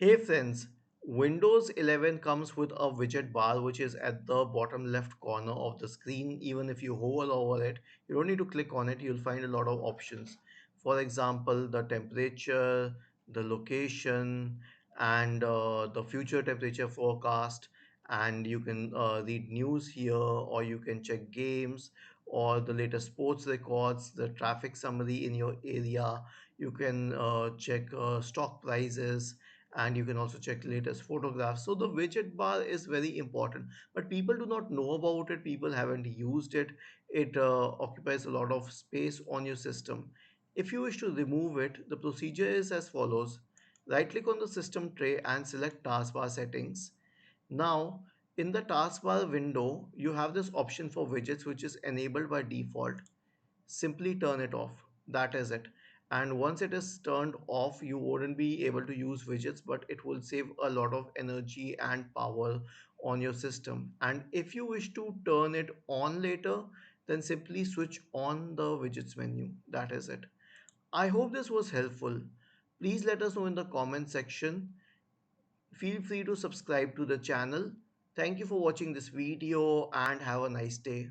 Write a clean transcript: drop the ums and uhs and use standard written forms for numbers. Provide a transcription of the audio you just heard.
Hey friends, Windows 11 comes with a widget bar which is at the bottom left corner of the screen. Even if you hover over it, you don't need to click on it, you'll find a lot of options. For example, the temperature, the location, and the future temperature forecast. And you can read news here, or you can check games, or the latest sports records, the traffic summary in your area. You can check stock prices, and you can also check latest photographs. So the widget bar is very important, but people do not know about it. People haven't used it. It occupies a lot of space on your system. If you wish to remove it, the procedure is as follows. Right click on the system tray and select taskbar settings. Now, in the taskbar window, you have this option for widgets which is enabled by default. Simply turn it off. That is it. And once it is turned off, you wouldn't be able to use widgets, but it will save a lot of energy and power on your system. And if you wish to turn it on later, then simply switch on the widgets menu. That is it. I hope this was helpful. Please let us know in the comment section. Feel free to subscribe to the channel. Thank you for watching this video and have a nice day.